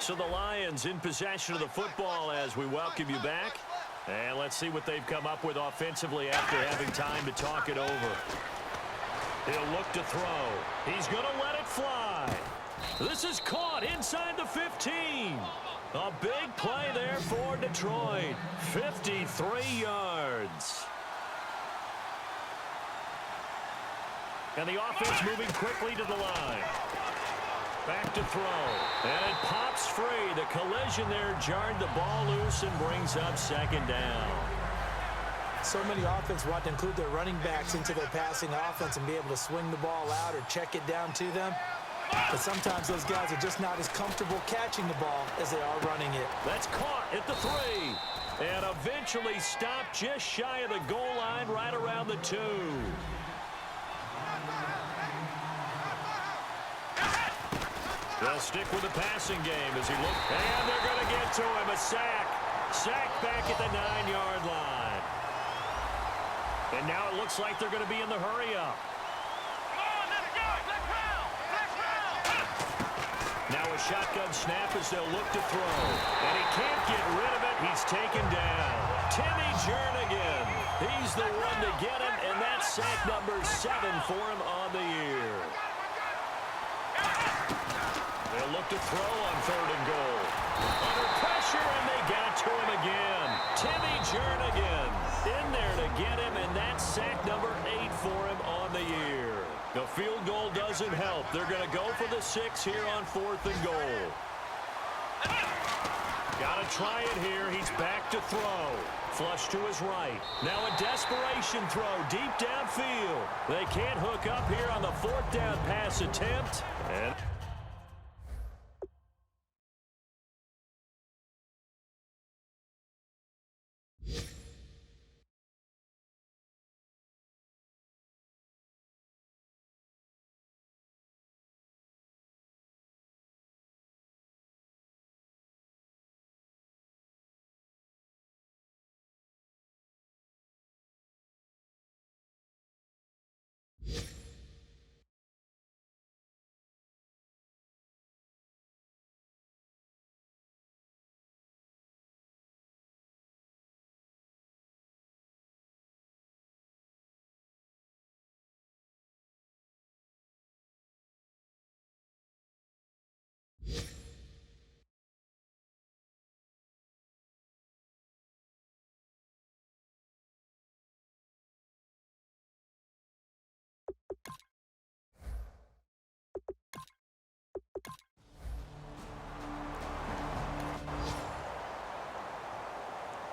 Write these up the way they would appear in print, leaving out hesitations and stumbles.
So the Lions in possession of the football as we welcome you back. And let's see what they've come up with offensively after having time to talk it over. He'll look to throw. He's going to let it fly. This is caught inside the 15. A big play there for Detroit. 53 yards. And the offense moving quickly to the line. Back to throw. And it pops free. The collision there jarred the ball loose and brings up second down. So many offense want to include their running backs into their passing offense and be able to swing the ball out or check it down to them. But sometimes those guys are just not as comfortable catching the ball as they are running it. That's caught at the 3. And eventually stopped just shy of the goal line right around the 2. They'll stick with the passing game as he looks. And they're going to get to him. A sack. Sack back at the 9-yard line. And now it looks like they're going to be in the hurry-up. Now a shotgun snap as they'll look to throw. And he can't get rid of it. He's taken down. Timmy Jernigan. He's the one to get him, and that's sack number 7 for him on the year. They'll look to throw on 3rd and goal. Under pressure, and they got to him again. Timmy Jernigan in there to get him, and that's sack number 8 for him on the year. The field goal doesn't help. They're going to go for the 6 here on 4th and goal. Got to try it here. He's back to throw. Flush to his right. Now a desperation throw deep downfield. They can't hook up here on the 4th down pass attempt. And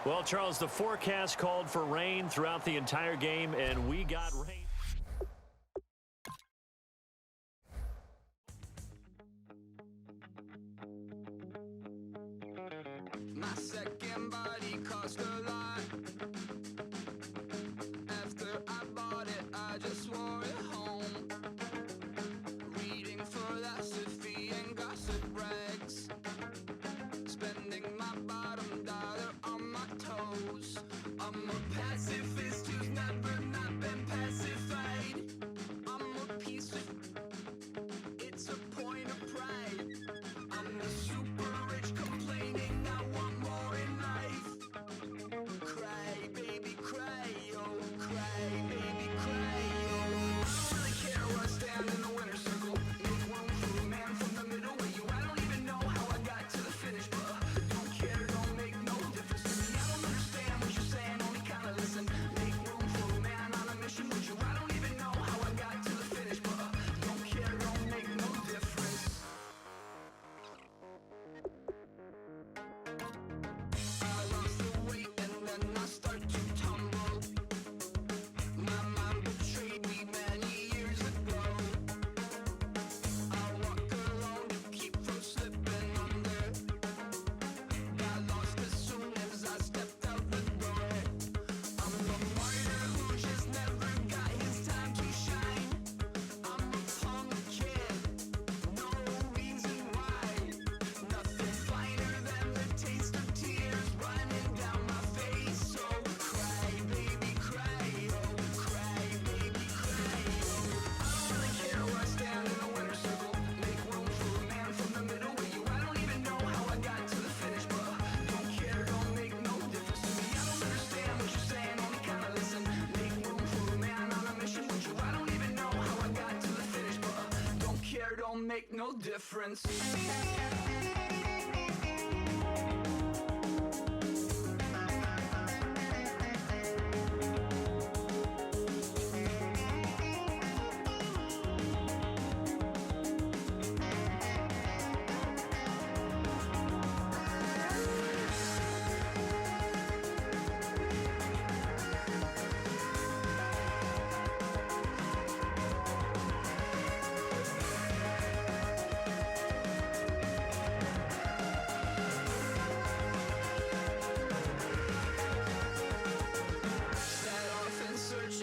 well, Charles, the forecast called for rain throughout the entire game, and we got rain. My second body cost a lot. After I bought it, I just wore it home. Reading philosophy and gossip rags. Spending my bottom dollar on my toes. I'm a pacifist who's never not been pacified. I'm a piece of... It's a point of pride. I'm the super rich complaining I want more in life. Cried. don't make no difference.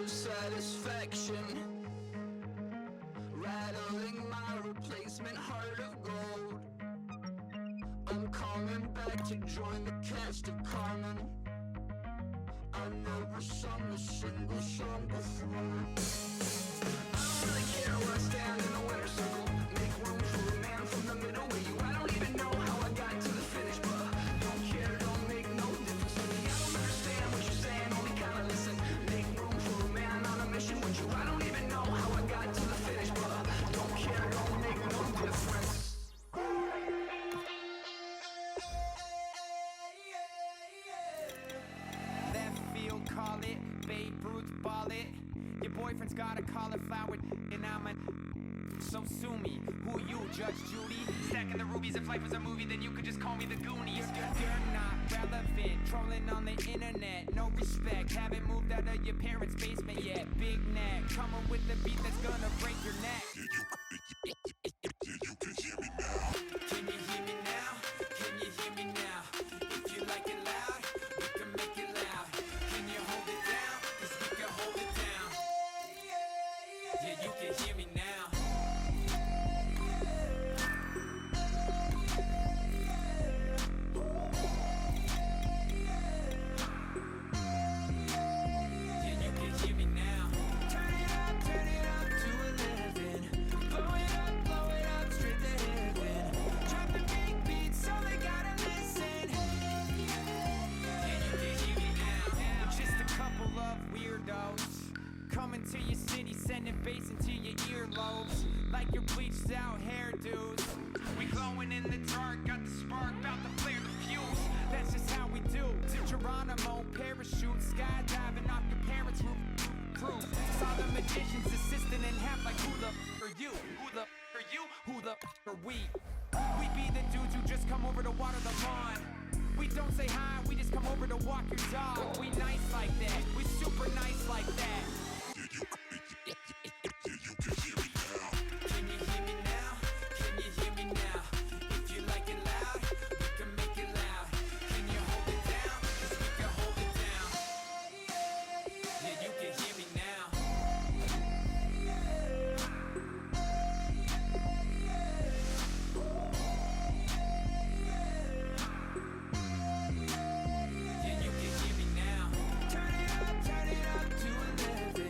Satisfaction, rattling my replacement heart of gold. I'm coming back to join the cast of Carmen. I never sung a single song before. I don't really care where I stand in the winner's circle. Make room for a man from the middle with you. I don't even know how I got to the finish, but don't care, don't make no difference to me. I don't understand what you're saying, only kinda listen. Make room for a man on a mission with you. I don't even know how I got to the finish, but don't care, don't make no difference. Left field, call it. Babe Ruth, ball it. Your boyfriend's got a cauliflower, and I'm a. So sue me. Who you, Judge Judy? Stacking the rubies. If life was a movie, then you could just call me the Goonies. You're not relevant. Trolling on the internet. No respect. Haven't moved out of your parents' basement yet. Big neck. Coming with the beat that's gonna break your neck. You can hear me now. Can you hear me now? Can you hear me now? If you like it loud, we can make it loud. Can you hold it down? 'Cause we can hold it down. Yeah, you can hear me now. Coming to your city, sending bass into your earlobes. Like your bleached out hairdos. We glowing in the dark, got the spark, about to flare the fuse. That's just how we do. To Geronimo, parachute, skydiving off your parents' roof. Saw the magician's assistant in half like who the are you? Who the are you? Who the are we? We be the dudes who just come over to water the lawn. We don't say hi, we just come over to walk your dog. We nice like that, we super nice like that. Can you hear me now? Can you hear me now? If you like it loud, we can make it loud. Can you hold it down? 'Cause we can hold it down. Yeah, you can hear me now. Yeah, you can hear me now. Turn it up to 11.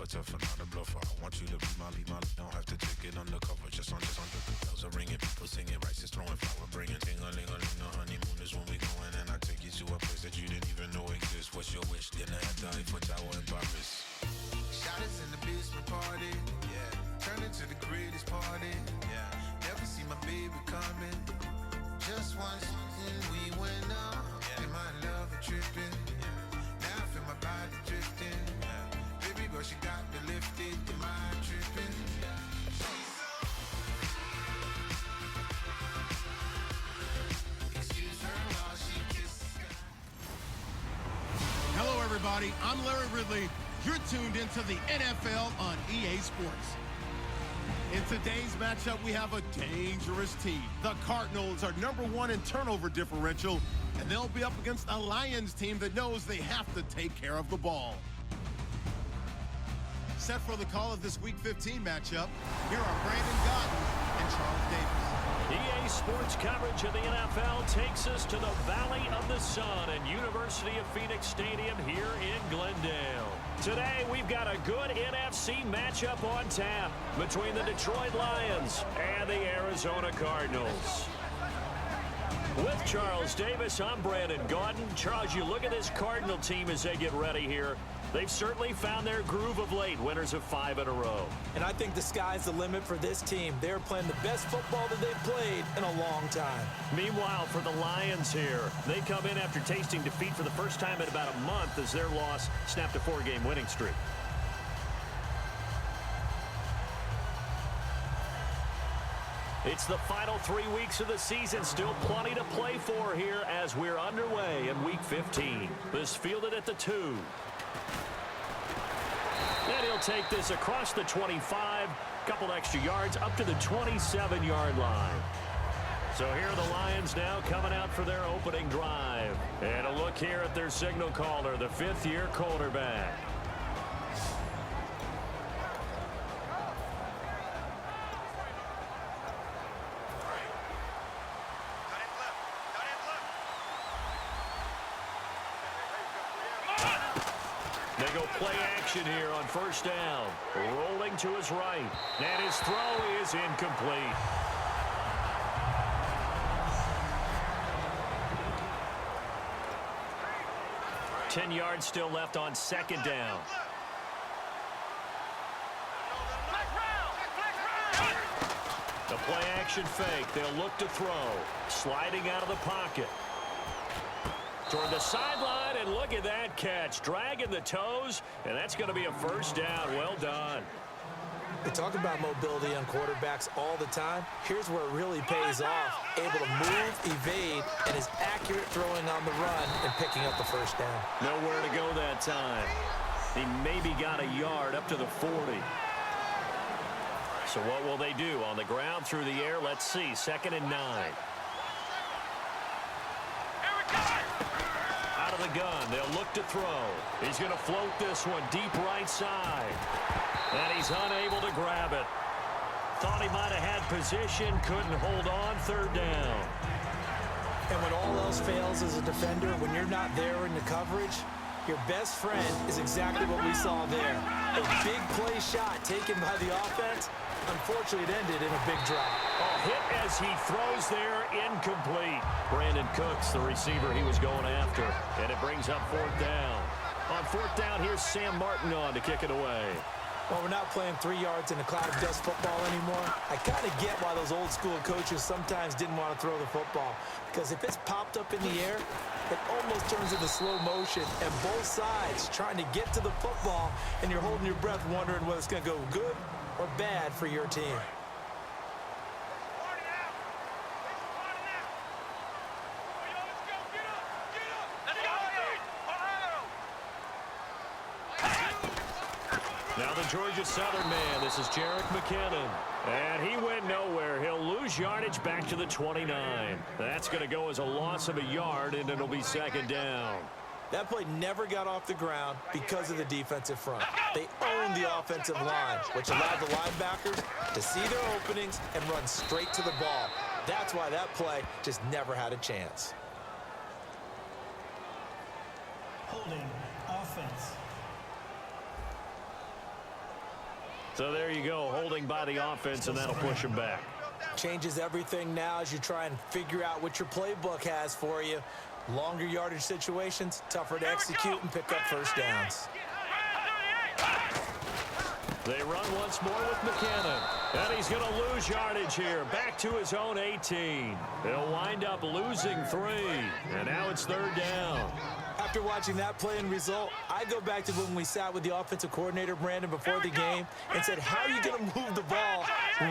tougher, not a bluffer. I want you to be my, don't have to take it undercover. Just under the bells are ringing, people singing, rice is throwing, flower bringing. Ting-a-ling-a-ling, the honeymoon is when we going, and I take you to a place that you didn't even know exists. What's your wish? Dinner at the Eiffel Tower in Paris. Shot us in the basement party, yeah. Turn into the greatest party, yeah. Never see my baby coming. Just once, we went up, yeah. And my love a tripping, yeah. Now I feel my body drifting, yeah. Baby girl, she got me lifted, the mind tripping, yeah. Excuse her while she kisses. Hello, everybody. I'm Larry Ridley. You're tuned into the NFL on EA Sports. In today's matchup, we have a dangerous team. The Cardinals are #1 in turnover differential, and they'll be up against a Lions team that knows they have to take care of the ball. Set for the call of this Week 15 matchup, here are Brandon Gaudin and Charles Davis. EA Sports coverage of the NFL takes us to the Valley of the Sun and University of Phoenix Stadium here in Glendale. Today, we've got a good NFC matchup on tap between the Detroit Lions and the Arizona Cardinals. With Charles Davis, I'm Brandon Gaudin. Charles, you look at this Cardinal team as they get ready here. They've certainly found their groove of late, winners of 5 in a row. And I think the sky's the limit for this team. They're playing the best football that they've played in a long time. Meanwhile, for the Lions here, they come in after tasting defeat for the first time in about a month as their loss snapped a 4-game winning streak. It's the final 3 weeks of the season. Still plenty to play for here as we're underway in Week 15. This fielded at the 2. And he'll take this across the 25, couple extra yards up to the 27-yard line. So here are the Lions now coming out for their opening drive. And a look here at their signal caller, the 5th-year quarterback. They go play action here on first down. Rolling to his right. And his throw is incomplete. Ten yards still left on second down. The play action fake. They'll look to throw. Sliding out of the pocket. Toward the sideline, and look at that catch. Dragging the toes, and that's going to be a first down. Well done. We talk about mobility on quarterbacks all the time. Here's where it really pays off. Able to move, evade, and is accurate throwing on the run and picking up the first down. Nowhere to go that time. He maybe got a yard up to the 40. So what will they do? On the ground, through the air, let's see. 2nd and 9. Out of the gun, they'll look to throw. He's going to float this one deep right side. And he's unable to grab it. Thought he might have had position, couldn't hold on, 3rd down. And when all else fails as a defender, when you're not there in the coverage, your best friend is exactly what we saw there. A big play shot taken by the offense. Unfortunately, it ended in a big drop. A hit as he throws there, incomplete. Brandon Cooks, the receiver he was going after. And it brings up 4th down. On 4th down, here's Sam Martin on to kick it away. Well, we're not playing 3 yards in a cloud of dust football anymore. I kind of get why those old school coaches sometimes didn't want to throw the football. Because if it's popped up in the air, it almost turns into slow motion. And both sides trying to get to the football, and you're holding your breath wondering whether it's going to go good or bad for your team. Now the Georgia Southern man, this is Jerick McKinnon. And he went nowhere. He'll lose yardage back to the 29. That's going to go as a loss of a yard, and it'll be 2nd down. That play never got off the ground because of the defensive front. They owned the offensive line, which allowed the linebackers to see their openings and run straight to the ball. That's why that play just never had a chance. Holding offense. So there you go, holding by the offense, and that'll push him back. Changes everything now as you try and figure out what your playbook has for you. Longer yardage situations, tougher to execute and pick up first downs. They run once more with McKinnon. And he's going to lose yardage here. Back to his own 18. He'll wind up losing 3. And now it's third down. After watching that play and result, I go back to when we sat with the offensive coordinator, Brandon, before the game and said, how are you going to move the ball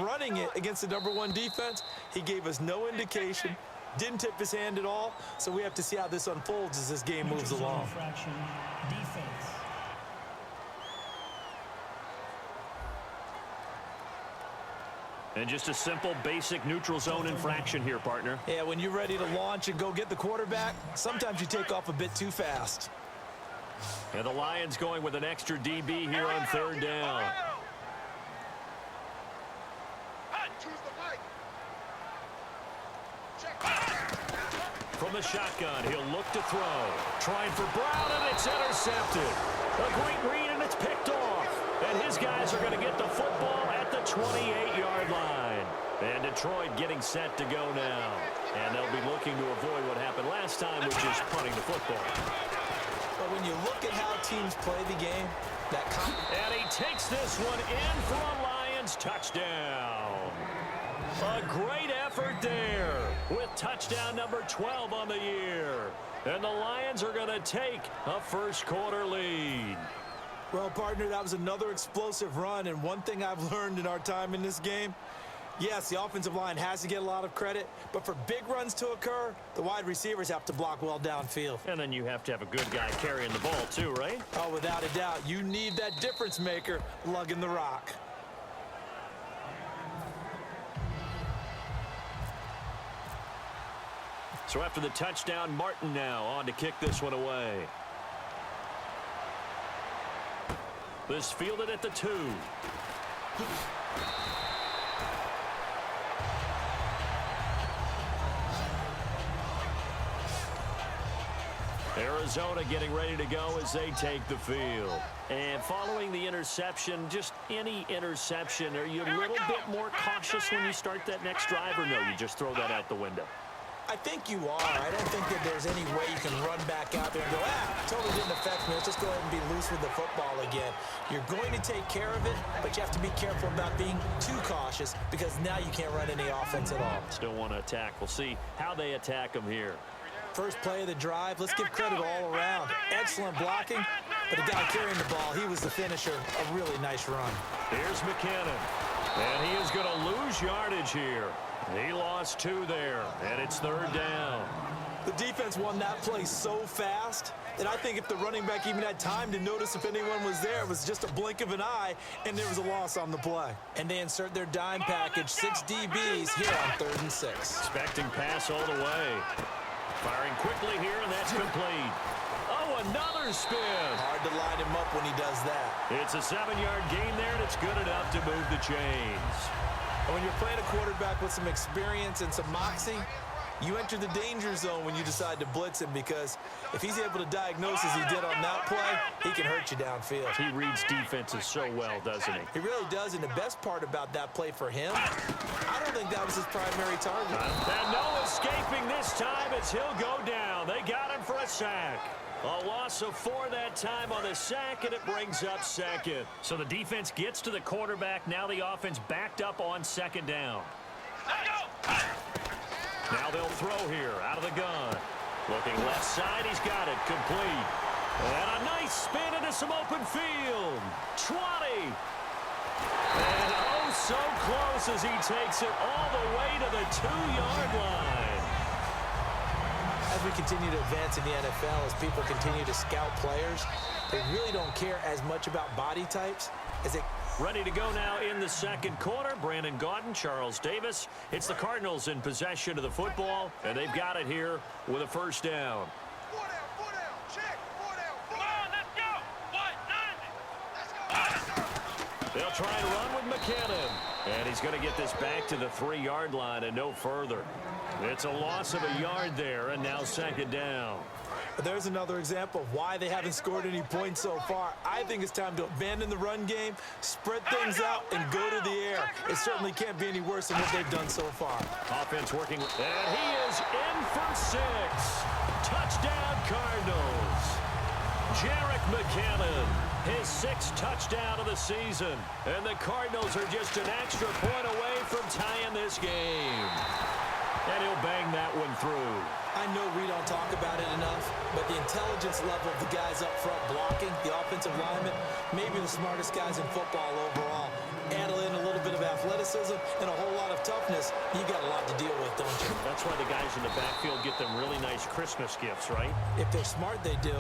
running it against the #1 defense? He gave us no indication, didn't tip his hand at all, so we have to see how this unfolds as this game moves along. And just a simple, basic neutral zone infraction here, partner. Yeah, when you're ready to launch and go get the quarterback, sometimes you take off a bit too fast. And the Lions going with an extra DB here on third down. From the shotgun, he'll look to throw. Trying for Brown, and it's intercepted. A great read, and it's picked off. And his guys are going to get the football at the 28-yard line. And Detroit getting set to go now. And they'll be looking to avoid what happened last time, which is punting the football. But when you look at how teams play the game, and he takes this one in for a Lions touchdown. A great effort there with touchdown number 12 on the year. And the Lions are going to take a first-quarter lead. Well, partner, that was another explosive run, and one thing I've learned in our time in this game, yes, the offensive line has to get a lot of credit, but for big runs to occur, the wide receivers have to block well downfield. And then you have to have a good guy carrying the ball too, right? Oh, without a doubt. You need that difference maker lugging the rock. So after the touchdown, Martin now on to kick this one away. This fielded at the 2. Arizona getting ready to go as they take the field. And following the interception, just any interception, are you a little bit more cautious when you start that next drive, or no, you just throw that out the window? I think you are. I don't think that there's any way you can run back out there and go, totally didn't affect me. Let's just go ahead and be loose with the football again. You're going to take care of it, but you have to be careful about being too cautious because now you can't run any offense at all. Still want to attack. We'll see how they attack them here. First play of the drive, let's give credit all around. Excellent blocking, but the guy carrying the ball, he was the finisher. A really nice run. Here's McKinnon, and he is going to lose yardage here. He lost 2 there, and it's third down. The defense won that play so fast that I think if the running back even had time to notice if anyone was there, it was just a blink of an eye, and there was a loss on the play. And they insert their dime package, 6 DBs here on 3rd and 6. Expecting pass all the way. Firing quickly here, and that's complete. Oh, another spin. Hard to line him up when he does that. It's a 7-yard gain there, and it's good enough to move the chains. And when you're playing a quarterback with some experience and some moxie, you enter the danger zone when you decide to blitz him because if he's able to diagnose as he did on that play, he can hurt you downfield. He reads defenses so well, doesn't he? He really does, and the best part about that play for him, I don't think that was his primary target. And no escaping this time as he'll go down. They got him for a sack. A loss of 4 that time on the sack, and it brings up second. So the defense gets to the quarterback. Now the offense backed up on second down. Now they'll throw here out of the gun. Looking left side, he's got it complete. And a nice spin into some open field. 20. And oh, so close as he takes it all the way to the 2-yard line. As we continue to advance in the NFL, as people continue to scout players, they really don't care as much about body types as they... Ready to go now in the second quarter. Brandon Gaudin, Charles Davis. It's the Cardinals in possession of the football, and they've got it here with a first down. 4 down, 4 down, check, 4 down, 4 down. Come on, let's go. Let's go. They'll try and run with McKinnon. And he's going to get this back to the 3-yard line and no further. It's a loss of a yard there, and now second down. But there's another example of why they haven't scored any points so far. I think it's time to abandon the run game, spread things out, and go to the air. It certainly can't be any worse than what they've done so far. Offense working, and he is in for 6. Touchdown, Cardinals. Jerick McKinnon, his 6th touchdown of the season. And the Cardinals are just an extra point away from tying this game. And he'll bang that one through. I know we don't talk about it enough, but the intelligence level of the guys up front blocking, the offensive linemen, maybe the smartest guys in football overall. Add in a little bit of athleticism and a whole lot of toughness, you got a lot to deal with, don't you? That's why the guys in the backfield get them really nice Christmas gifts, right? If they're smart, they do.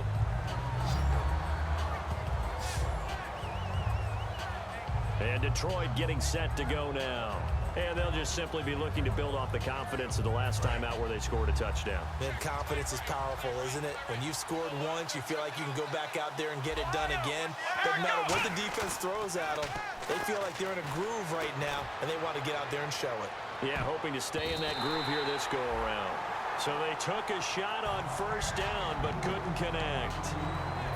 And Detroit getting set to go now. And they'll just simply be looking to build off the confidence of the last time out where they scored a touchdown. Man, confidence is powerful, isn't it? When you've scored once, you feel like you can go back out there and get it done again. Doesn't matter what the defense throws at them. They feel like they're in a groove right now, and they want to get out there and show it. Yeah, hoping to stay in that groove here this go-around. So they took a shot on first down, but couldn't connect.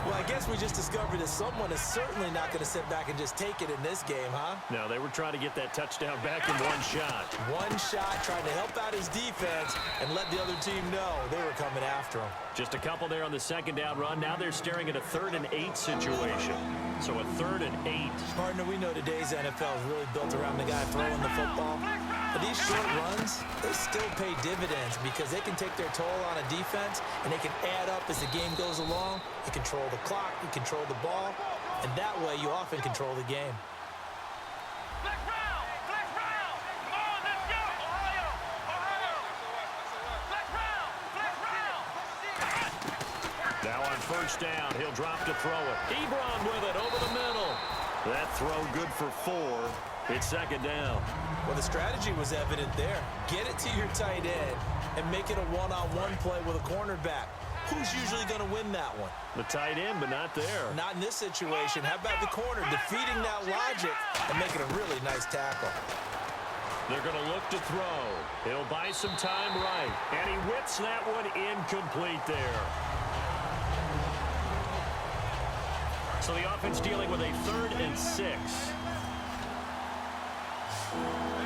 Well, I guess we just discovered that someone is certainly not going to sit back and just take it in this game, huh? No, they were trying to get that touchdown back in one shot. One shot, trying to help out his defense and let the other team know they were coming after him. Just a couple there on the second down run. Now they're staring at a 3rd and 8 situation. So a 3rd and 8. Partner, we know today's NFL is really built around the guy throwing the football. But these short runs, they still pay dividends because they can take their toll on a defense and they can add up as the game goes along. You control the clock, you control the ball, and that way you often control the game. Now on first down, he'll drop to throw it. Ebron with it over the middle. That throw good for 4. It's second down. Well, the strategy was evident there. Get it to your tight end and make it a one-on-one play with a cornerback. Who's usually going to win that one? The tight end, but not there. Not in this situation. How about the corner defeating that logic and making a really nice tackle? They're going to look to throw. He'll buy some time right. And he whips that one incomplete there. So the offense dealing with a 3rd and 6.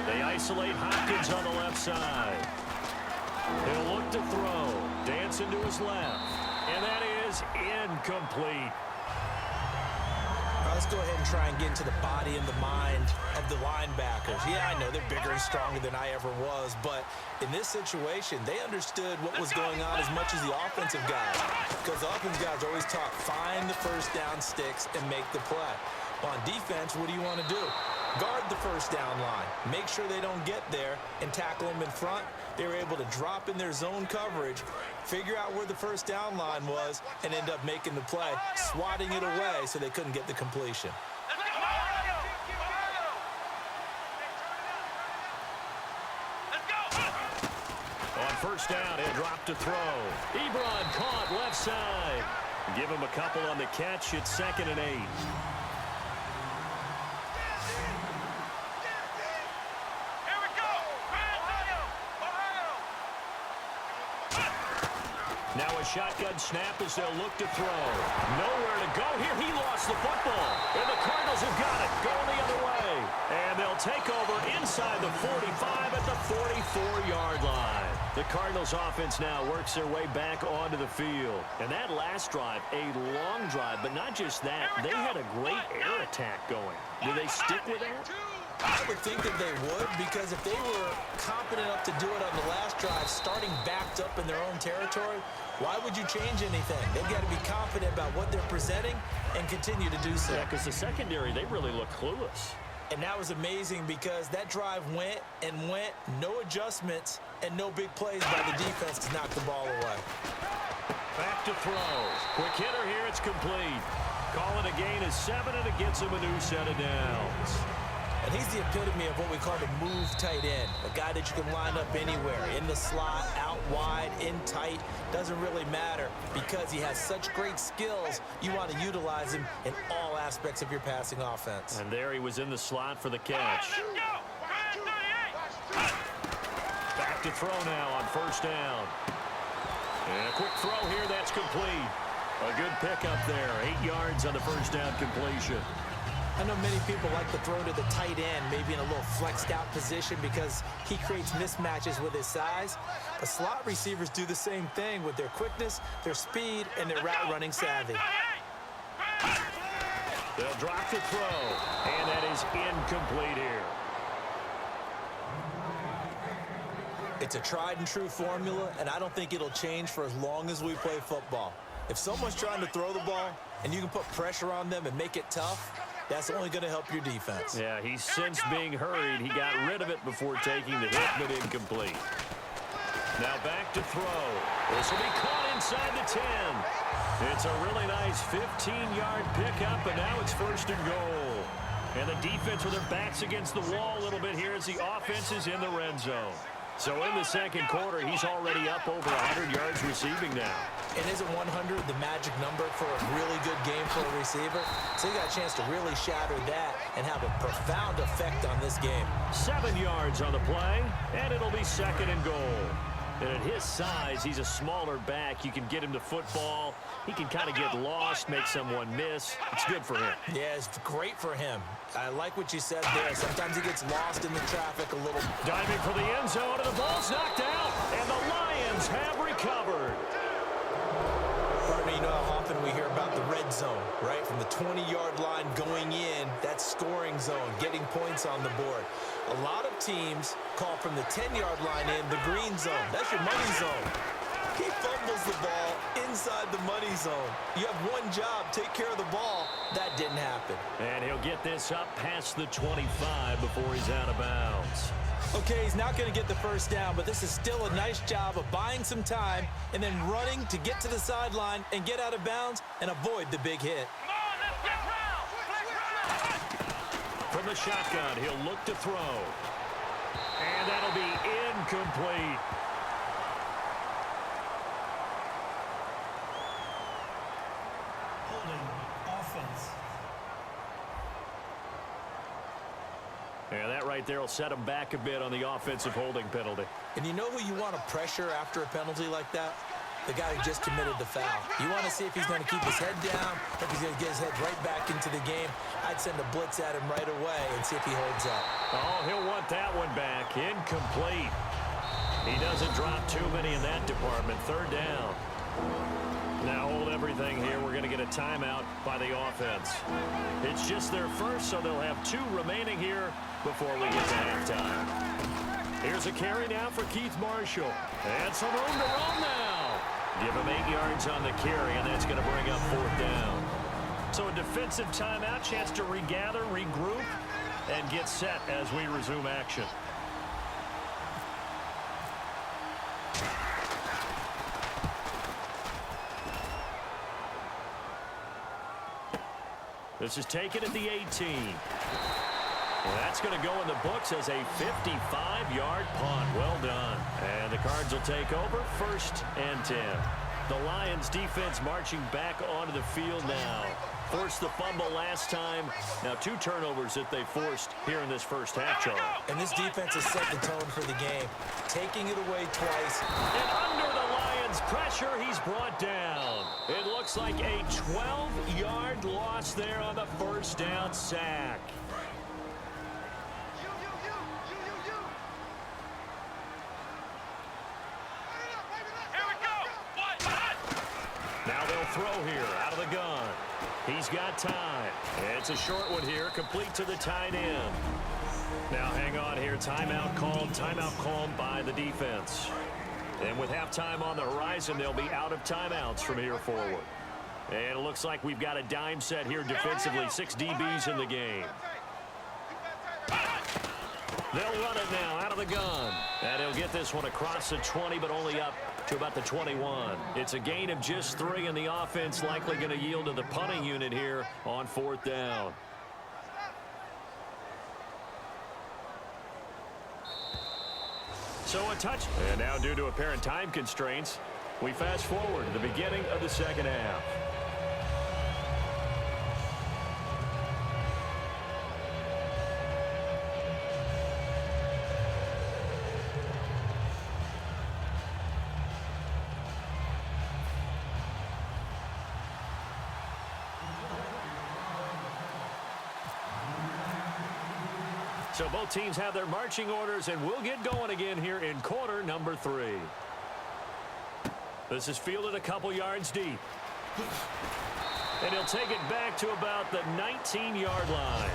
They isolate Hopkins on the left side. He'll look to throw. Dancing to his left. And that is incomplete. All right, let's go ahead and try and get into the body and the mind of the linebackers. Yeah, I know they're bigger and stronger than I ever was, but in this situation, they understood what was going on as much as the offensive guys. Because the offensive guys always taught, find the first down sticks and make the play. On defense, what do you want to do? Guard the first down line. Make sure they don't get there and tackle them in front. They were able to drop in their zone coverage, figure out where the first down line was, and end up making the play, swatting it away so they couldn't get the completion. On first down, he'll drop to throw. Ebron caught left side. Give him a couple on the catch. It's 2nd and 8. Now a shotgun snap as they'll look to throw. Nowhere to go here. He lost the football. And the Cardinals have got it. Going the other way. And they'll take over inside the 45 at the 44-yard line. The Cardinals offense now works their way back onto the field. And that last drive, a long drive, but not just that. They had a great air attack going. Do they stick with that? I would think that they would, because if they were competent enough to do it on the last drive, starting backed up in their own territory, why would you change anything? They've got to be confident about what they're presenting and continue to do so. Yeah, because the secondary, they really look clueless. And that was amazing because that drive went and went, no adjustments, and no big plays by the defense to knock the ball away. Back to throw. Quick hitter here, it's complete. Calling a gain of 7, and it gets him a new set of downs. And he's the epitome of what we call the move tight end, a guy that you can line up anywhere, in the slot, out wide, in tight, doesn't really matter because he has such great skills. You want to utilize him in all aspects of your passing offense. And there he was in the slot for the catch. Back to throw now on first down. And a quick throw here, that's complete. A good pickup there, 8 yards on the first down completion. I know many people like to throw to the tight end, maybe in a little flexed out position because he creates mismatches with his size. But slot receivers do the same thing with their quickness, their speed, and their route running savvy. They'll drop the throw, and that is incomplete here. It's a tried and true formula, and I don't think it'll change for as long as we play football. If someone's trying to throw the ball and you can put pressure on them and make it tough, that's only going to help your defense. Yeah, he's since being hurried. He got rid of it before taking the hit, but incomplete. Now back to throw. This will be caught inside the 10. It's a really nice 15-yard pickup, and now it's first and goal. And the defense with their backs against the wall a little bit here as the offense is in the red zone. So in the second quarter, he's already up over 100 yards receiving now. And isn't 100 the magic number for a really good game for a receiver? So he got a chance to really shatter that and have a profound effect on this game. 7 yards on the play, and it'll be second and goal. And at his size, he's a smaller back. You can get him to football. He can kind of get lost, make someone miss. It's good for him. Yeah, it's great for him. I like what you said there. Sometimes he gets lost in the traffic a little. Diving for the end zone, and the ball's knocked out, and the Lions have recovered. Partner, you know how often we hear about the red zone, right? From the 20-yard line going in, that's scoring zone, getting points on the board. A lot of teams call from the 10-yard line in the green zone. That's your money zone. He fumbles the ball inside the money zone. You have one job, take care of the ball. That didn't happen. And he'll get this up past the 25 before he's out of bounds. Okay, he's not going to get the first down, but this is still a nice job of buying some time and then running to get to the sideline and get out of bounds and avoid the big hit. From the shotgun, he'll look to throw. And that'll be incomplete. And that right there will set him back a bit on the offensive holding penalty. And you know who you want to pressure after a penalty like that? The guy who just committed the foul. You want to see if he's going to keep his head down, if he's going to get his head right back into the game. I'd send a blitz at him right away and see if he holds up. Oh, he'll want that one back. Incomplete. He doesn't drop too many in that department. Third down. Now hold everything here. We're going to get a timeout by the offense. It's just their first, so they'll have 2 remaining here before we get to halftime. Here's a carry now for Keith Marshall. And some room to roam now. Give him 8 yards on the carry, and that's going to bring up 4th down. So a defensive timeout, chance to regather, regroup, and get set as we resume action. This is taken at the 18. Well, that's going to go in the books as a 55-yard punt. Well done. And the Cards will take over, 1st and 10. The Lions defense marching back onto the field now. Forced the fumble last time. Now 2 turnovers that they forced here in this first half, Charlie. And this defense has set the tone for the game, taking it away twice. And under the Lions' pressure, he's brought down. It looks like a 12-yard loss there on the first down sack. Now they'll throw here out of the gun. He's got time. It's a short one here, complete to the tight end. Now hang on here. Timeout called by the defense. And with halftime on the horizon, they'll be out of timeouts from here forward. And it looks like we've got a dime set here defensively. 6 DBs in the game. They'll run it now out of the gun. And he'll get this one across the 20, but only up to about the 21. It's a gain of just 3, and the offense likely going to yield to the punting unit here on 4th down. So a touch. And now due to apparent time constraints, we fast forward to the beginning of the second half. So both teams have their marching orders, and we'll get going again here in quarter number 3. This is fielded a couple yards deep. And he'll take it back to about the 19-yard line.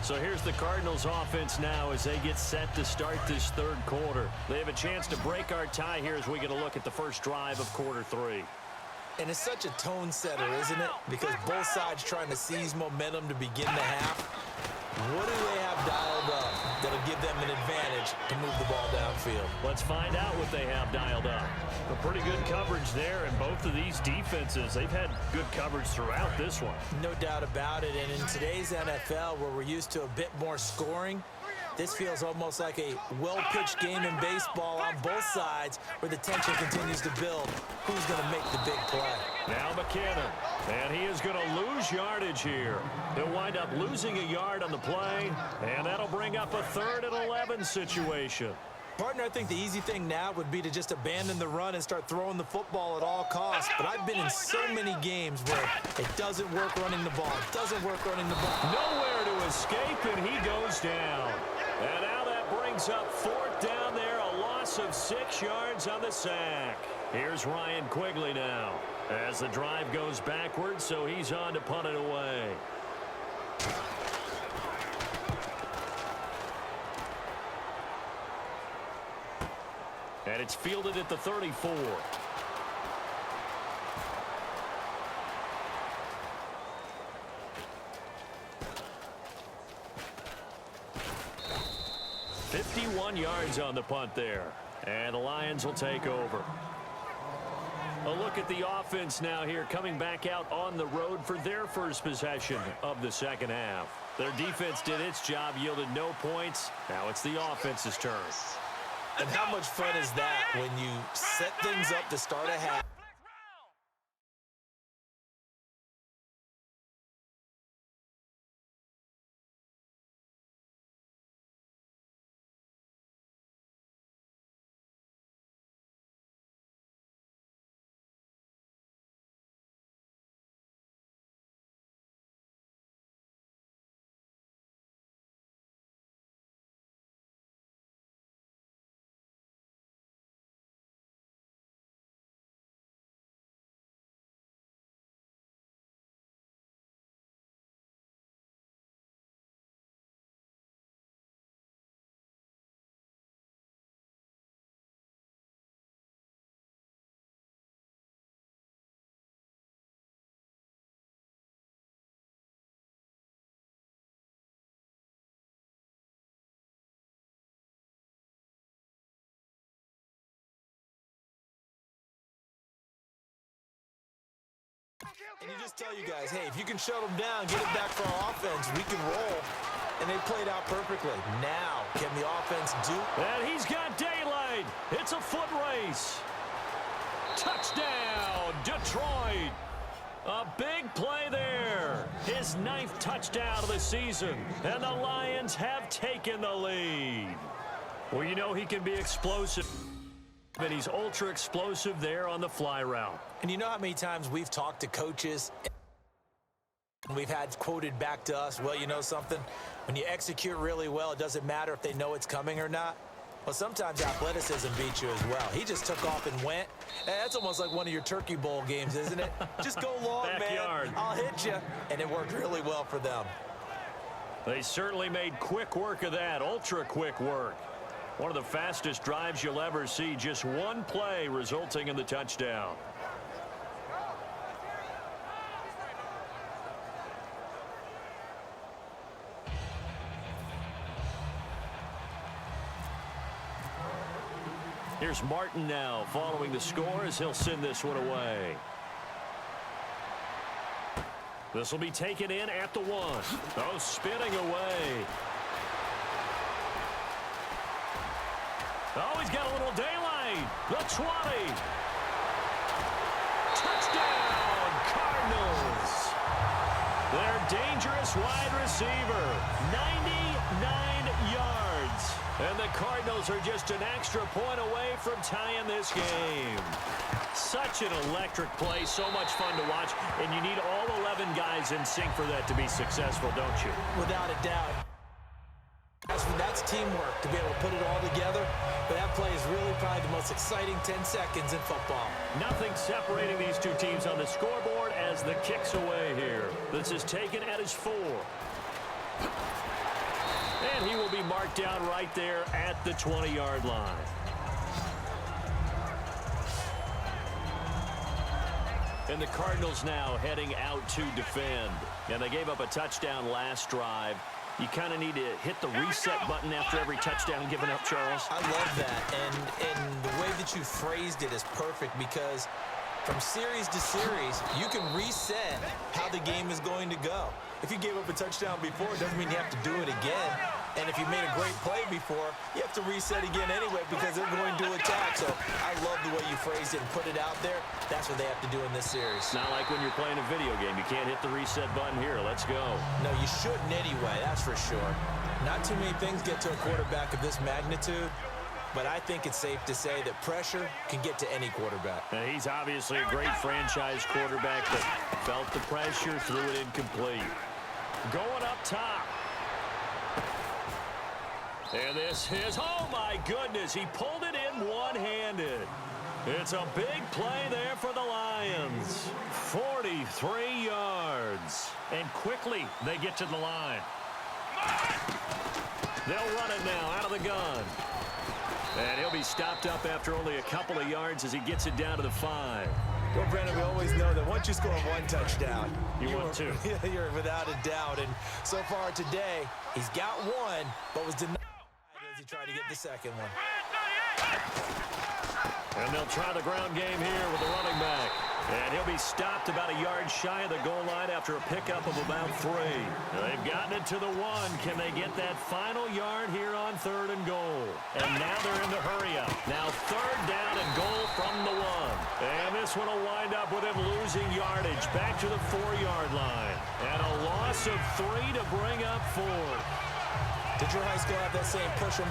So here's the Cardinals offense now as they get set to start this third quarter. They have a chance to break our tie here as we get a look at the first drive of quarter 3. And it's such a tone setter, isn't it? Because both sides trying to seize momentum to begin the half. What do they have dialed up that'll give them an advantage to move the ball downfield? Let's find out what they have dialed up. A pretty good coverage there, and both of these defenses, they've had good coverage throughout this one. No doubt about it. And in today's NFL, where we're used to a bit more scoring, this feels almost like a well-pitched game in baseball on both sides where the tension continues to build. Who's going to make the big play? Now McKinnon, and he is going to lose yardage here. He'll wind up losing a yard on the play, and that'll bring up a 3rd and 11 situation. Partner, I think the easy thing now would be to just abandon the run and start throwing the football at all costs. But I've been in so many games where it doesn't work running the ball. It doesn't work running the ball. Nowhere to escape, and he goes down. And now that brings up 4th down there, a loss of 6 yards on the sack. Here's Ryan Quigley now as the drive goes backwards, so he's on to punt it away. And it's fielded at the 34. "51 yards on the punt there. And the Lions will take over. A look at the offense now here, coming back out on the road for their first possession of the second half. Their defense did its job, yielded no points. Now it's the offense's turn. And how much fun is that when you set things up to start a half? And you just tell you guys, hey, if you can shut them down, get it back for our offense, we can roll. And they played out perfectly. Now, can the offense do? And he's got daylight. It's a foot race. Touchdown, Detroit. A big play there. His 9th touchdown of the season. And the Lions have taken the lead. Well, you know he can be explosive. And he's ultra explosive there on the fly route. And you know how many times we've talked to coaches and we've had quoted back to us, well, you know something? When you execute really well, it doesn't matter if they know it's coming or not. Well, sometimes athleticism beats you as well. He just took off and went. That's almost like one of your Turkey Bowl games, isn't it? Just go long, Backyard. man. I'll hit you. And it worked really well for them. They certainly made quick work of that, ultra quick work. One of the fastest drives you'll ever see, just one play resulting in the touchdown. Here's Martin now following the score as he'll send this one away. This will be taken in at the 1. Oh, spinning away. Oh, he's got a little daylight. The 20. Touchdown, Cardinals. Their dangerous wide receiver, 99 yards. yards. And the Cardinals are just an extra point away from tying this game. Such an electric play, so much fun to watch, and you need all 11 guys in sync for that to be successful, don't you? Without a doubt. That's teamwork to be able to put it all together, but that play is really probably the most exciting 10 seconds in football. Nothing separating these two teams on the scoreboard as the kick's away here. This is taken at his 4. And he will be marked down right there at the 20-yard line. And the Cardinals now heading out to defend. And they gave up a touchdown last drive. You kind of need to hit the reset button after every touchdown given up, Charles. I love that. And the way that you phrased it is perfect because from series to series, you can reset how the game is going to go. If you gave up a touchdown before, it doesn't mean you have to do it again. And if you made a great play before, you have to reset again anyway because they're going to attack. So I love the way you phrased it and put it out there. That's what they have to do in this series. It's not like when you're playing a video game. You can't hit the reset button here. Let's go. No, you shouldn't anyway, that's for sure. Not too many things get to a quarterback of this magnitude, but I think it's safe to say that pressure can get to any quarterback. Now, he's obviously a great franchise quarterback, but felt the pressure, threw it incomplete. Going up top. And this is, oh my goodness, he pulled it in one-handed. It's a big play there for the Lions. 43 yards. And quickly they get to the line. They'll run it now out of the gun. And he'll be stopped up after only a couple of yards as he gets it down to the 5. Well, Brandon, we always know that once you score one touchdown, you want two. You're without a doubt. And so far today, he's got one, but was denied as he tried to get the second one. And they'll try the ground game here with the running back. And he'll be stopped about a yard shy of the goal line after a pickup of about 3. They've gotten it to the 1. Can they get that final yard here on 3rd and goal? And now they're in the hurry up. Now 3rd down and goal from the 1. And this one will wind up with him losing yardage back to the 4-yard line. And a loss of 3 to bring up 4. Did your high school have that same push them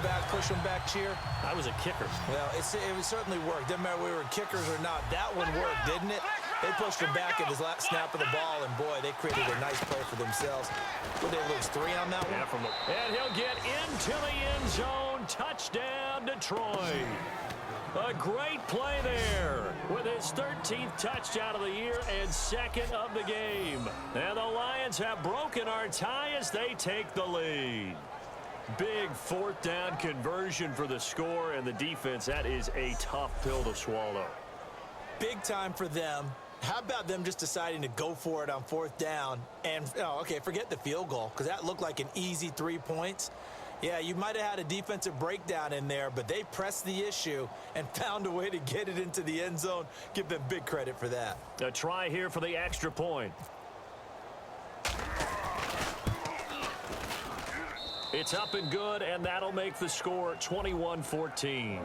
back cheer? I was a kicker. Well, it certainly worked. Didn't matter if we were kickers or not. That one worked, didn't it? They pushed him back at his last snap of the ball, and boy, they created a nice play for themselves. Would they lose 3 on that one? Yeah, and he'll get into the end zone. Touchdown, Detroit. A great play there with his 13th touchdown of the year and 2nd of the game. And the Lions have broken our tie as they take the lead. Big 4th down conversion for the score, and the defense, that is a tough pill to swallow. Big time for them. How about them just deciding to go for it on 4th down? And, okay, forget the field goal, because that looked like an easy 3 points. Yeah, you might have had a defensive breakdown in there, but they pressed the issue and found a way to get it into the end zone. Give them big credit for that. A try here for the extra point. It's up and good, and that'll make the score 21-14.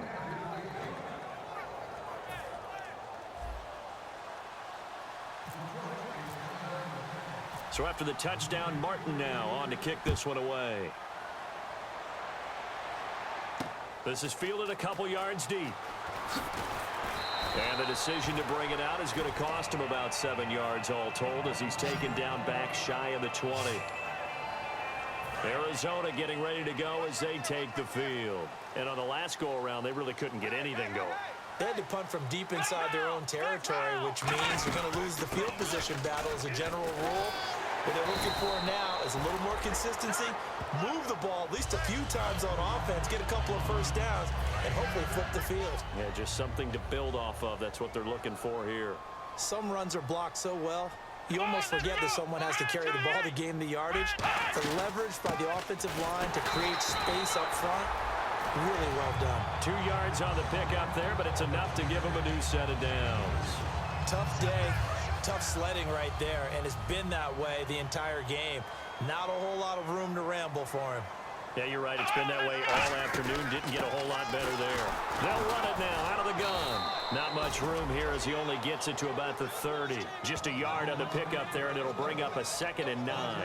So after the touchdown, Martin now on to kick this one away. This is fielded a couple yards deep. And the decision to bring it out is going to cost him about 7 yards all told as he's taken down back shy of the 20. Arizona getting ready to go as they take the field. And on the last go-around, they really couldn't get anything going. They had to punt from deep inside their own territory, which means they're going to lose the field position battle as a general rule. What they're looking for now is a little more consistency, move the ball at least a few times on offense, get a couple of first downs, and hopefully flip the field. Yeah, just something to build off of. That's what they're looking for here. Some runs are blocked so well, you almost forget that someone has to carry the ball to gain the yardage. The leverage by the offensive line to create space up front, really well done. 2 yards on the pickup there, but it's enough to give him a new set of downs. Tough day, tough sledding right there, and it's been that way the entire game. Not a whole lot of room to ramble for him. Yeah, you're right. It's been that way all afternoon. Didn't get a whole lot better there. They'll run it now out of the gun. Not much room here as he only gets it to about the 30. Just a yard on the pickup there, and it'll bring up a 2nd and 9.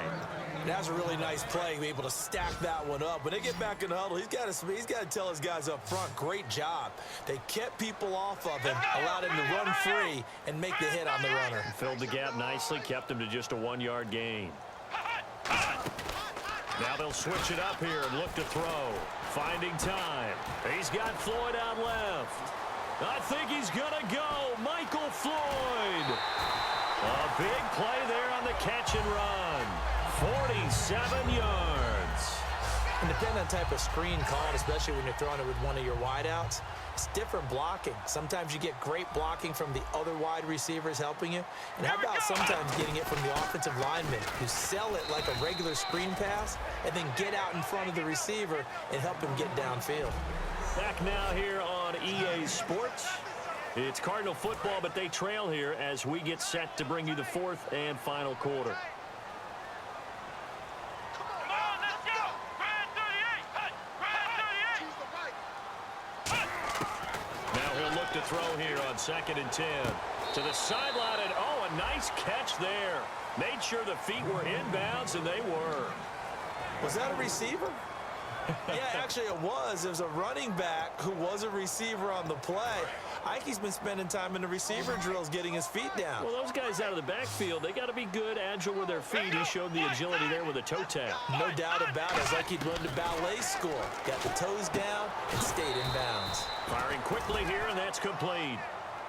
That was a really nice play, be able to stack that one up. When they get back in the huddle, he's got to tell his guys up front, great job. They kept people off of him, allowed him to run free and make the hit on the runner. Filled the gap nicely, kept him to just a 1-yard gain. Now they'll switch it up here and look to throw. Finding time. He's got Floyd out left. I think he's going to go. Michael Floyd. A big play there on the catch and run. 47 yards. And depending on the type of screen called, especially when you're throwing it with one of your wideouts, it's different blocking. Sometimes you get great blocking from the other wide receivers helping you. And how about sometimes getting it from the offensive linemen who sell it like a regular screen pass and then get out in front of the receiver and help him get downfield. Back now here on EA Sports. It's Cardinal football, but they trail here as we get set to bring you the 4th and final quarter. To throw here on 2nd and 10 to the sideline, and oh, a nice catch there. Made sure the feet were inbounds, and they were. Was that a receiver? Yeah, actually it was. It was a running back who was a receiver on the play. Ike's been spending time in the receiver drills getting his feet down. Well, those guys out of the backfield, they got to be good, agile with their feet. He showed the agility there with a toe tap. No doubt about it. It's like he'd run to ballet school. Got the toes down and stayed in bounds. Firing quickly here, and that's complete.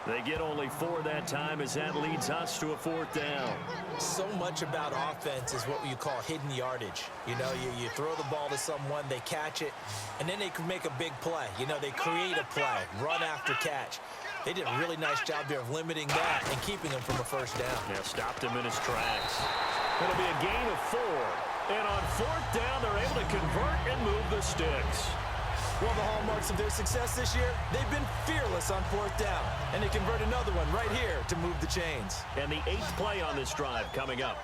They get only 4 that time as that leads us to a 4th down. So much about offense is what you call hidden yardage. You know, you throw the ball to someone, they catch it, and then they can make a big play. You know, they create a play, run after catch. They did a really nice job there of limiting that and keeping him from a 1st down. Yeah, stopped him in his tracks. It'll be a gain of 4. And on 4th down, they're able to convert and move the sticks. Well, the hallmarks of their success this year, they've been fearless on 4th down. And they convert another one right here to move the chains. And the 8th play on this drive coming up.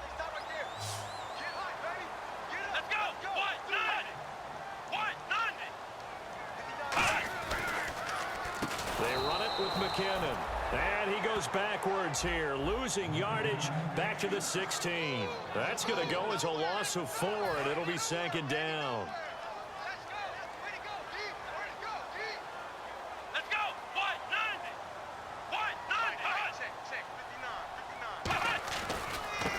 Let's go! 190! They run it with McKinnon. And he goes backwards here, losing yardage back to the 16. That's going to go as a loss of 4, and it'll be 2nd down.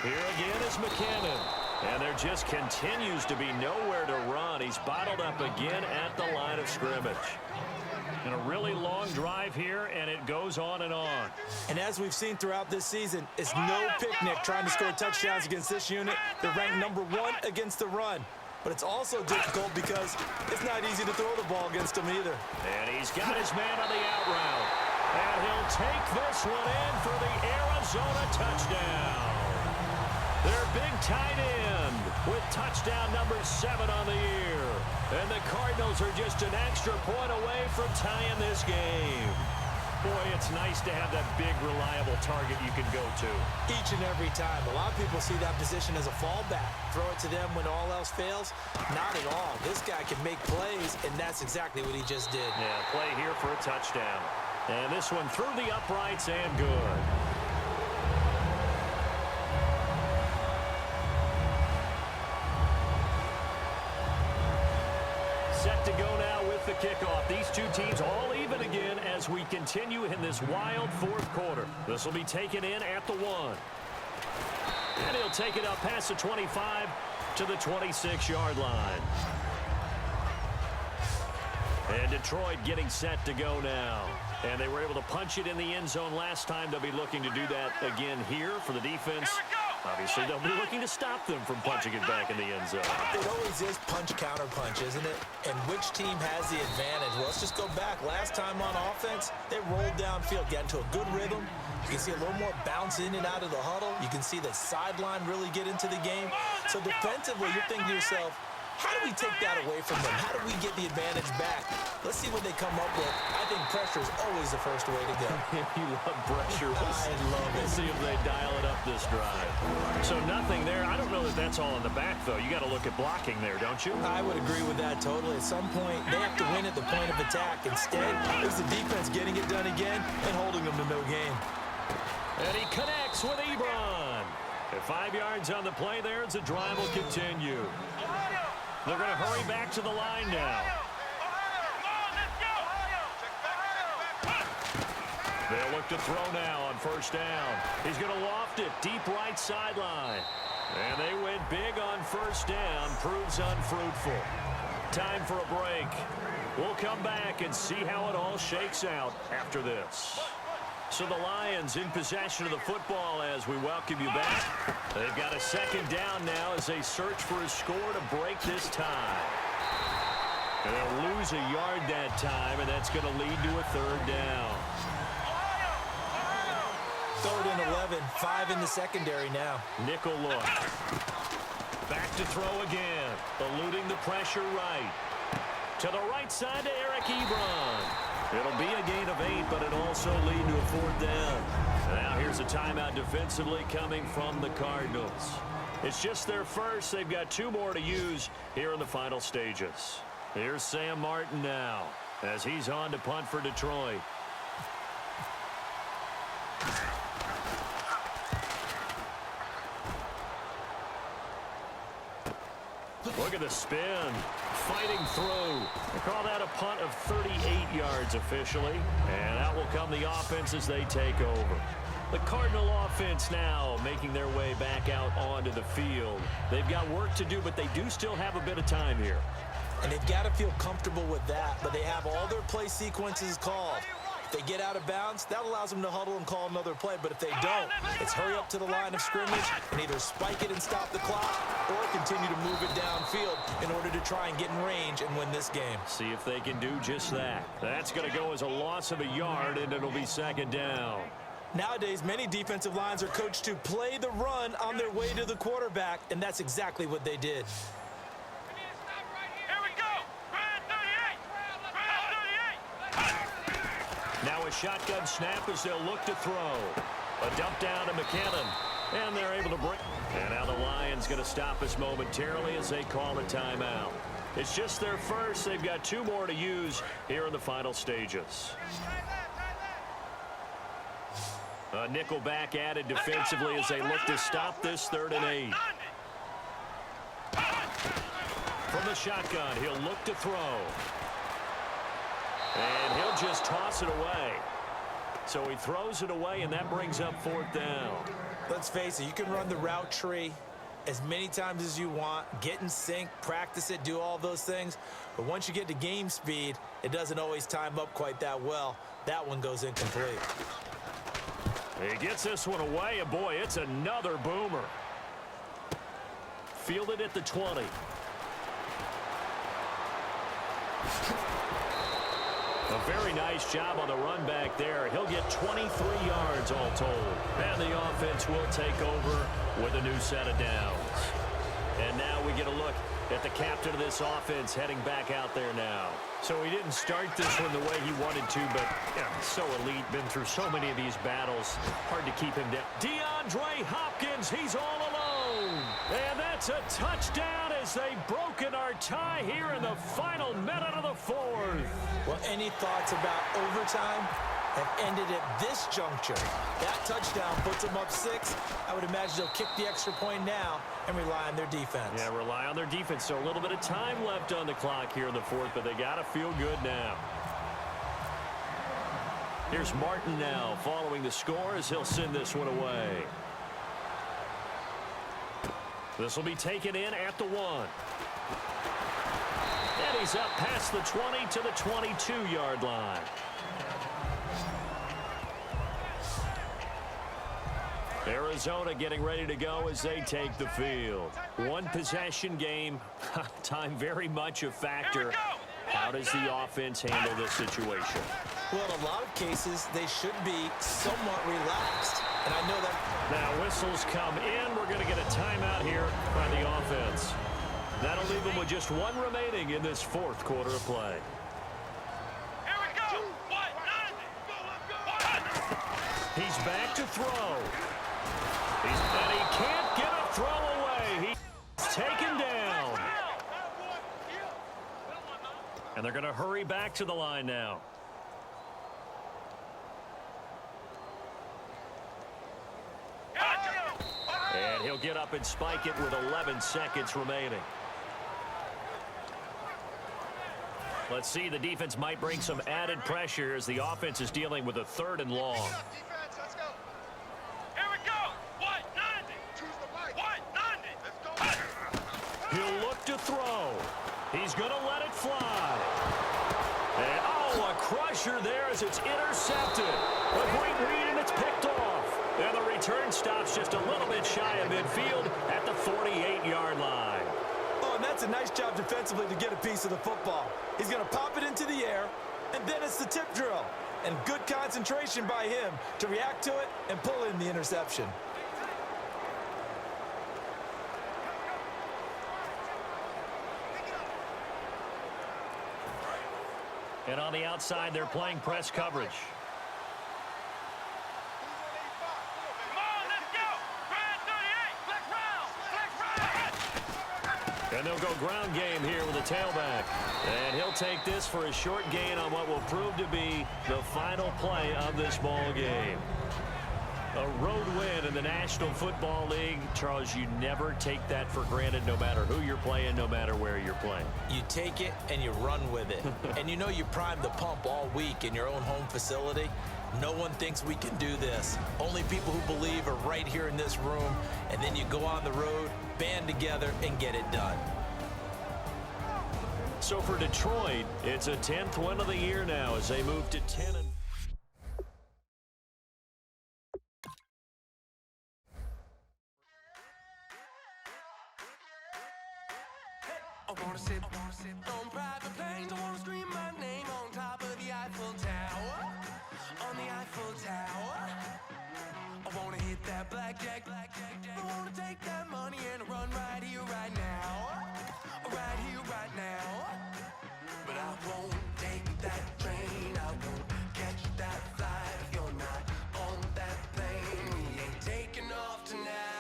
Here again is McKinnon. And there just continues to be nowhere to run. He's bottled up again at the line of scrimmage. And a really long drive here, and it goes on and on. And as we've seen throughout this season, it's no picnic trying to score touchdowns against this unit. They're ranked number 1 against the run. But it's also difficult because it's not easy to throw the ball against them either. And he's got his man on the out route. And he'll take this one in for the Arizona touchdown. Their big tight end with touchdown number 7 on the year. And the Cardinals are just an extra point away from tying this game. Boy, it's nice to have that big, reliable target you can go to. Each and every time. A lot of people see that position as a fallback. Throw it to them when all else fails. Not at all. This guy can make plays, and that's exactly what he just did. Yeah, play here for a touchdown. And this one through the uprights and good. Set to go now with the kickoff. These two teams all even again as we continue in this wild 4th quarter. This will be taken in at the 1. And he'll take it up past the 25 to the 26-yard line. And Detroit getting set to go now. And they were able to punch it in the end zone last time. They'll be looking to do that again here for the defense. Obviously, they'll be looking to stop them from punching it back in the end zone. It always is punch-counter-punch, isn't it? And which team has the advantage? Well, let's just go back. Last time on offense, they rolled downfield, got into a good rhythm. You can see a little more bounce in and out of the huddle. You can see the sideline really get into the game. So defensively, you're thinking to yourself, How do we take that away from them? How do we get the advantage back? Let's see what they come up with. I think pressure is always the first way to go. You love pressure. I love it. We'll see if they dial it up this drive. So nothing there. I don't know that that's all in the back, though. You got to look at blocking there, don't you? I would agree with that totally. At some point, they have to win at the point of attack. Instead, it's the defense getting it done again and holding them to no gain. And he connects with Ebron. At 5 yards on the play there as the drive will continue. They're going to hurry back to the line now. They'll look to throw now on first down. He's going to loft it deep right sideline. And they went big on first down. Proves unfruitful. Time for a break. We'll come back and see how it all shakes out after this. So the Lions in possession of the football as we welcome you back. They've got a second down now as they search for a score to break this tie. And they'll lose a yard that time, and that's going to lead to a third down. 3rd and 11, 5 in the secondary now. Nickel look. Back to throw again. Eluding the pressure right. To the right side to Eric Ebron. It'll be a gain of 8, but it'll also lead to a 4th down. Now here's a timeout defensively coming from the Cardinals. It's just their first. They've got 2 more to use here in the final stages. Here's Sam Martin now as he's on to punt for Detroit. Look at the spin. Fighting through. They call that a punt of 38 yards officially. And out will come the offense as they take over. The Cardinal offense now making their way back out onto the field. They've got work to do, but they do still have a bit of time here. And they've got to feel comfortable with that, but they have all their play sequences called. If they get out of bounds, that allows them to huddle and call another play, but if they don't, it's hurry up to the line of scrimmage and either spike it and stop the clock or continue to move it downfield in order to try and get in range and win this game. See if they can do just that. That's going to go as a loss of a yard, and it'll be second down. Nowadays, many defensive lines are coached to play the run on their way to the quarterback, and that's exactly what they did. Now a shotgun snap as they'll look to throw. A dump down to McKinnon. And they're able to break. And now the Lions going to stop us momentarily as they call a timeout. It's just their first. They've got 2 more to use here in the final stages. A nickel back added defensively as they look to stop this 3rd and 8. From the shotgun, he'll look to throw. And he'll just toss it away. So he throws it away, and that brings up 4th down. Let's face it, you can run the route tree as many times as you want, get in sync, practice it, do all those things. But once you get to game speed, it doesn't always time up quite that well. That one goes incomplete. He gets this one away, and boy, it's another boomer. Fielded at the 20. A very nice job on the run back there. He'll get 23 yards all told. And the offense will take over with a new set of downs. And now we get a look at the captain of this offense heading back out there now. So he didn't start this one the way he wanted to, but so elite, been through so many of these battles. Hard to keep him down. DeAndre Hopkins, he's all alone. And that's a touchdown as they've broken our tie here in the final minute of the 4th. Well, any thoughts about overtime have ended at this juncture? That touchdown puts them up 6. I would imagine they'll kick the extra point now and rely on their defense. Yeah, rely on their defense. So a little bit of time left on the clock here in the 4th, but they got to feel good now. Here's Martin now following the score as he'll send this one away. This will be taken in at the 1. And he's up past the 20 to the 22-yard line. Arizona getting ready to go as they take the field. One possession game. Time very much a factor. How does the offense handle this situation? Well, in a lot of cases, they should be somewhat relaxed. And I know that. Now whistles come in. We're going to get a timeout here by the offense. That'll leave him with just one remaining in this fourth quarter of play. Here we go. He's back to throw. And he can't get a throw away. He's taken down. And they're going to hurry back to the line now. And he'll get up and spike it with 11 seconds remaining. Let's see, the defense might bring some added pressure as the offense is dealing with a 3rd and long. Here we go. 190. Choose the bike. 190. Let's go. He'll look to throw. He's going to let it fly. And, a crusher there as it's intercepted. A great read, and it's picked off. And the return stops just a little bit shy of midfield at the 48-yard line. Oh, and that's a nice job defensively to get a piece of the football. He's going to pop it into the air, and then it's the tip drill. And good concentration by him to react to it and pull in the interception. And on the outside, they're playing press coverage. Come on, let's go. Brad 38. Flex round. And they'll go ground game here with a tailback. And he'll take this for a short gain on what will prove to be the final play of this ball game. A road win in the National Football League. Charles, you never take that for granted no matter who you're playing, no matter where you're playing. You take it and you run with it. And you know you primed the pump all week in your own home facility. No one thinks we can do this. Only people who believe are right here in this room. And then you go on the road, band together, and get it done. So for Detroit, it's a 10th win of the year now as they move to 10 and I wanna sit on private planes. I wanna scream my name on top of the Eiffel Tower. On the Eiffel Tower. I wanna hit that blackjack. I wanna take that money and run right here, right now. Right here, right now. But I won't take that train. I won't catch that flight if you're not on that plane. We ain't taking off tonight.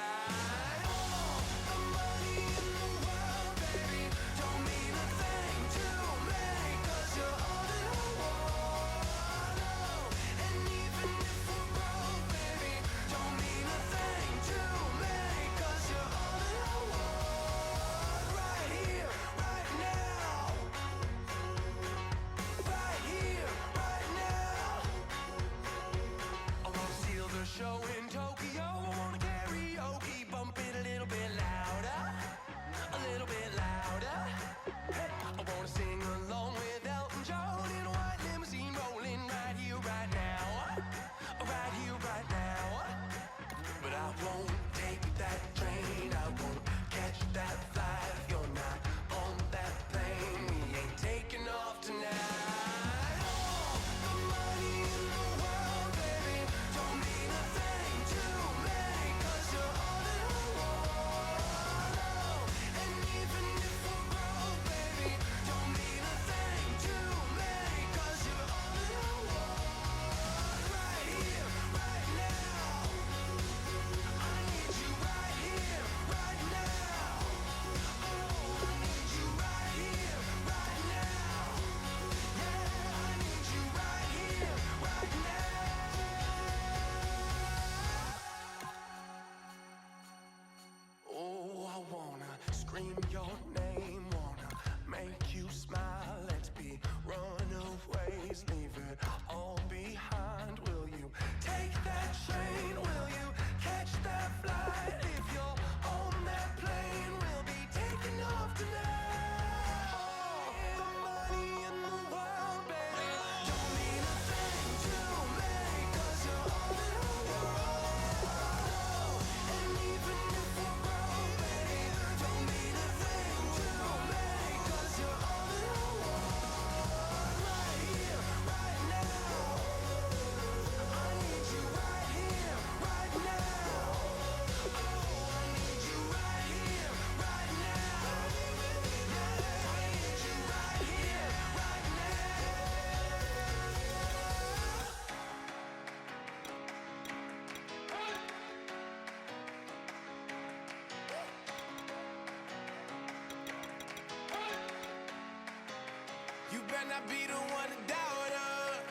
better not be the one to doubt us.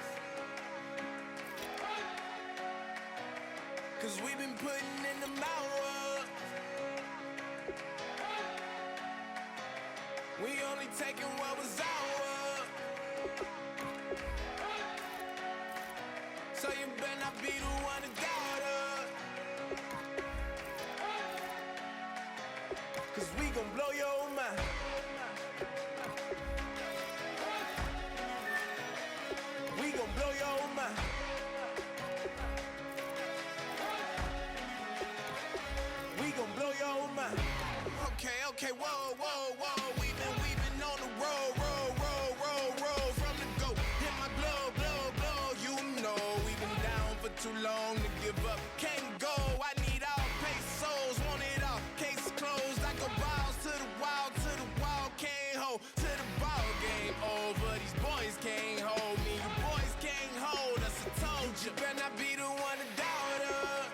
'Cause we've been putting in the hours. We only taking what was ours. So you better not be the one to doubt us. 'Cause we gon' blow your mind. We gon' blow your mind. We gon' blow your mind. Okay, whoa, whoa, whoa. We've been on the road, roll from the go. Hit my blow. You know we've been down for too long to give up. Can't go. I need all pesos, want it all. Case closed. I go balls to the wall, can't hold. To the ball game over. These boys can't hold me. You boys can't hold us. I told you. Better not be the one to doubt us.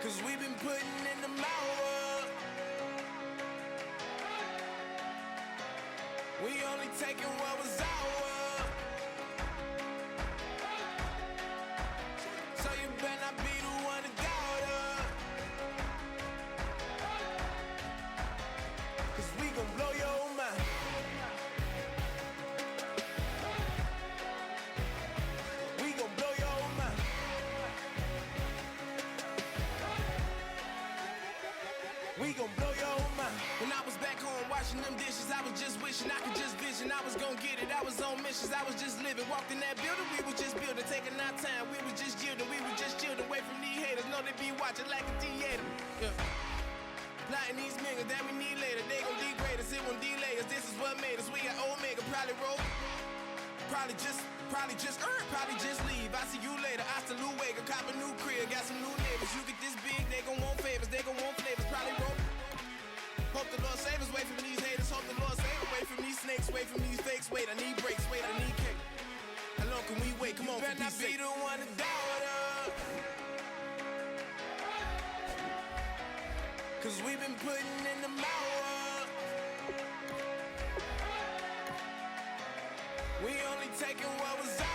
'Cause we've been putting in the hours. We only taking what was ours. So you better not be the one to doubt us. 'Cause we gon' blow your mind. We gon' blow your mind. We gon' blow your mind. When I was back home washing them dishes, I was just wishing I could just vision. I was gon' get it, I was on missions, I was just living. Walked in that building, we was just building, taking our time. We was just yielding, we was just chilled away from these haters. Know they be watching like a theater. Yeah. Plotting these niggas that we need later. They gon' degrade us, it won't delay us. This is what made us. We got Omega, probably roll. Probably just leave. I see you later. I salute Wake, cop a new crib, got some new neighbors. You get this big, they gon' want favors, they gon' want flavors. Probably roll. Hope the Lord save us, wait from these haters. Hope the Lord save us, wait from these snakes, wait from these fakes. Wait, I need breaks, wait, I need cake. How long can we wait? Come on, for peace sake. Better not be the one to doubt us. 'Cause we've been putting in the hours. We only taking what was ours.